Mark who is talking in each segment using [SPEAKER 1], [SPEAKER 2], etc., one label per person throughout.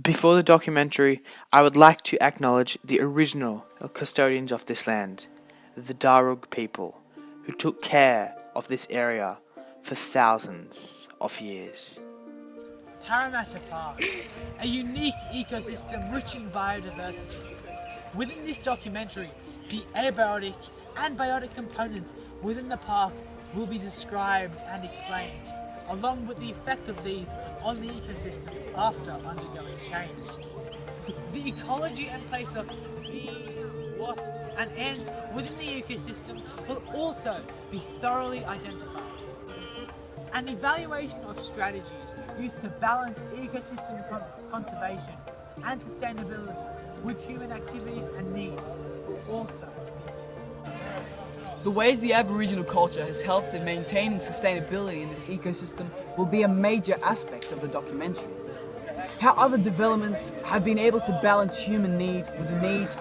[SPEAKER 1] Before the documentary, I would like to acknowledge the original custodians of this land, the Darug people, who took care of this area for thousands of years.
[SPEAKER 2] Parramatta Park, a unique ecosystem rich in biodiversity. Within this documentary, the abiotic and biotic components within the park will be described and explained, along with the effect of these on the ecosystem after undergoing change. The ecology and place of bees, wasps and ants within the ecosystem will also be thoroughly identified. An evaluation of strategies used to balance ecosystem conservation and sustainability with human activities and needs will also.
[SPEAKER 3] The ways the Aboriginal culture has helped in maintaining sustainability in this ecosystem will be a major aspect of the documentary. How other developments have been able to balance human needs with the needs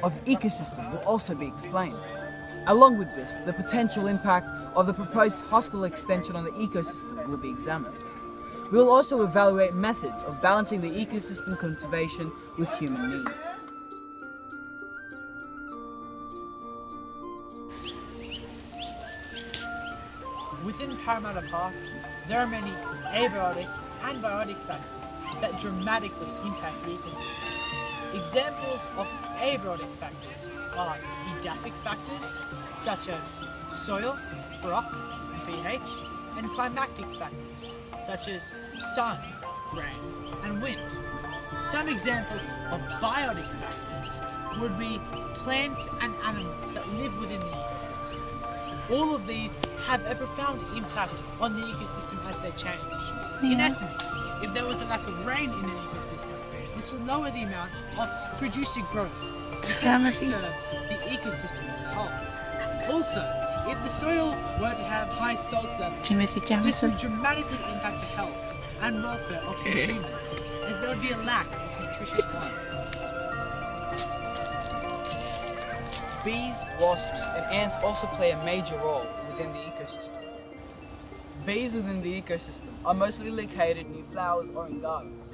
[SPEAKER 3] of the ecosystem will also be explained. Along with this, the potential impact of the proposed hospital extension on the ecosystem will be examined. We will also evaluate methods of balancing the ecosystem conservation with human needs.
[SPEAKER 2] Within Parramatta Park, there are many abiotic and biotic factors that dramatically impact the ecosystem. Examples of abiotic factors are edaphic factors such as soil, rock, pH, and climatic factors such as sun, rain, and wind. Some examples of biotic factors would be plants and animals that live within the ecosystem. All of these have a profound impact on the ecosystem as they change. In essence, if there was a lack of rain in an ecosystem, this would lower the amount of producing growth and disturb the ecosystem as a whole. Also, if the soil were to have high salt levels, this would dramatically impact the health and welfare of consumers, as there would be a lack of nutritious water.
[SPEAKER 3] Bees, wasps, and ants also play a major role within the ecosystem. Bees within the ecosystem are mostly located near flowers or in gardens.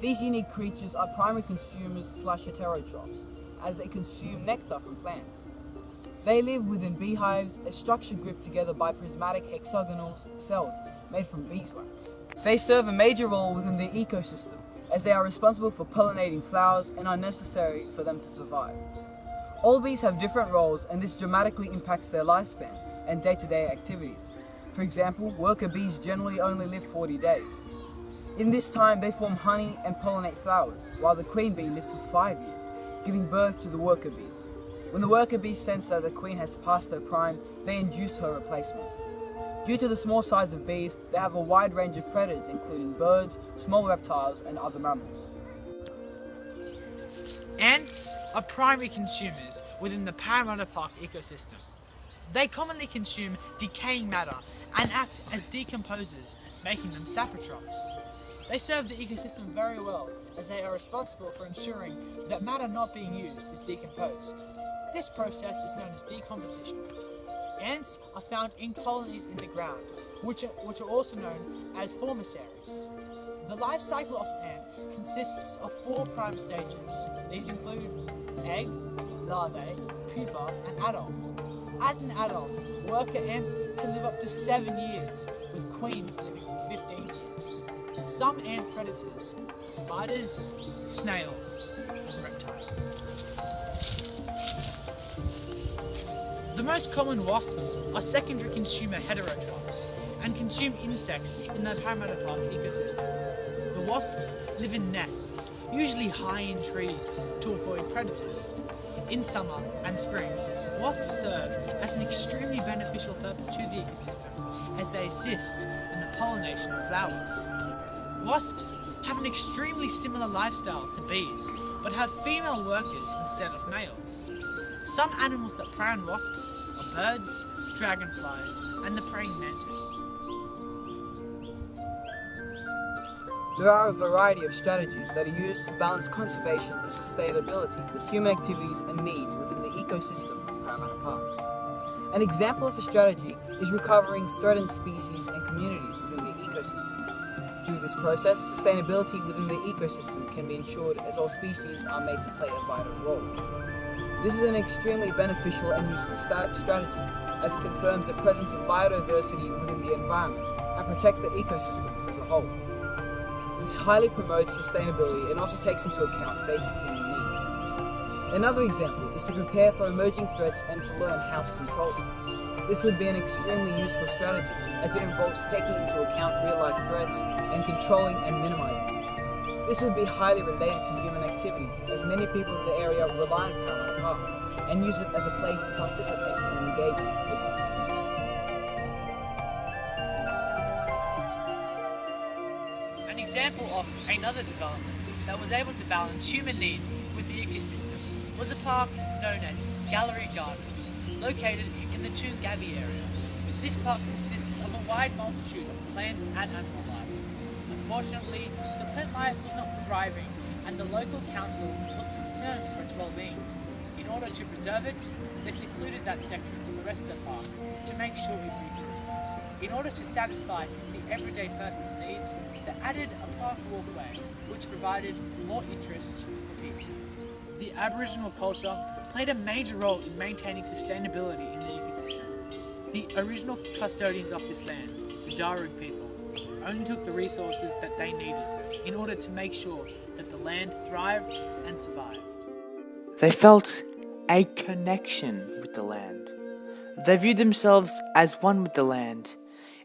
[SPEAKER 3] These unique creatures are primary consumers / heterotrophs, as they consume nectar from plants. They live within beehives, a structure grouped together by prismatic hexagonal cells made from beeswax. They serve a major role within the ecosystem, as they are responsible for pollinating flowers and are necessary for them to survive. All bees have different roles, and this dramatically impacts their lifespan and day-to-day activities. For example, worker bees generally only live 40 days. In this time, they form honey and pollinate flowers, while the queen bee lives for 5 years, giving birth to the worker bees. When the worker bees sense that the queen has passed her prime, they induce her replacement. Due to the small size of bees, they have a wide range of predators, including birds, small reptiles, and other mammals.
[SPEAKER 2] Ants are primary consumers within the Parramatta Park ecosystem. They commonly consume decaying matter and act as decomposers, making them saprotrophs. They serve the ecosystem very well, as they are responsible for ensuring that matter not being used is decomposed. This process is known as decomposition. Ants are found in colonies in the ground, which are also known as formasaries. The life cycle of an ant consists of 4 prime stages. These include egg, larvae, pupa, and adults. As an adult, worker ants can live up to 7 years, with queens living for 15 years. Some ant predators are spiders, snails, and reptiles. The most common wasps are secondary consumer heterotrophs and consume insects in the Parramatta Park ecosystem. The wasps live in nests, usually high in trees, to avoid predators. In summer and spring, wasps serve as an extremely beneficial purpose to the ecosystem, as they assist in the pollination of flowers. Wasps have an extremely similar lifestyle to bees, but have female workers instead of males. Some animals that prey on wasps are birds, dragonflies, and the praying mantis.
[SPEAKER 3] There are a variety of strategies that are used to balance conservation and sustainability with human activities and needs within the ecosystem of Parramatta Park. An example of a strategy is recovering threatened species and communities within the ecosystem. Through this process, sustainability within the ecosystem can be ensured as all species are made to play a vital role. This is an extremely beneficial and useful strategy, as it confirms the presence of biodiversity within the environment and protects the ecosystem as a whole. This highly promotes sustainability and also takes into account basic human needs. Another example is to prepare for emerging threats and to learn how to control them. This would be an extremely useful strategy, as it involves taking into account real-life threats and controlling and minimizing them. This would be highly related to human activities, as many people in the area rely on Parramatta Park and use it as a place to participate and engage in activities.
[SPEAKER 2] An example of another development that was able to balance human needs with the ecosystem was a park known as Gallery Gardens, located in the Toongabbie area. This park consists of a wide multitude of plant and animal life. Unfortunately, the plant life was not thriving, and the local council was concerned for its well-being. In order to preserve it, they secluded that section from the rest of the park to make sure it grew through. In order to satisfy the everyday person's needs, they added a park walkway, which provided more interest for people. The Aboriginal culture played a major role in maintaining sustainability in the ecosystem. The original custodians of this land, the Darug people, only took the resources that they needed in order to make sure that the land thrived and survived.
[SPEAKER 1] They felt a connection with the land. They viewed themselves as one with the land.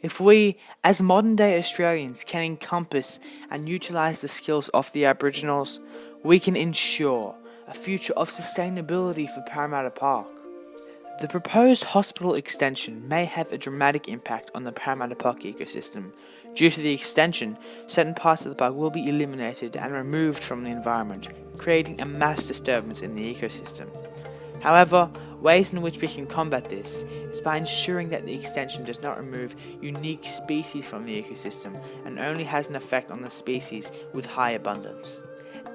[SPEAKER 1] If we, as modern-day Australians, can encompass and utilise the skills of the Aboriginals, we can ensure a future of sustainability for Parramatta Park. The proposed hospital extension may have a dramatic impact on the Parramatta Park ecosystem. Due to the extension, certain parts of the park will be eliminated and removed from the environment, creating a mass disturbance in the ecosystem. However, ways in which we can combat this is by ensuring that the extension does not remove unique species from the ecosystem and only has an effect on the species with high abundance.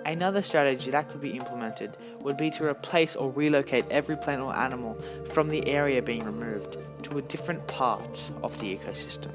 [SPEAKER 1] Another strategy that could be implemented would be to replace or relocate every plant or animal from the area being removed to a different part of the ecosystem.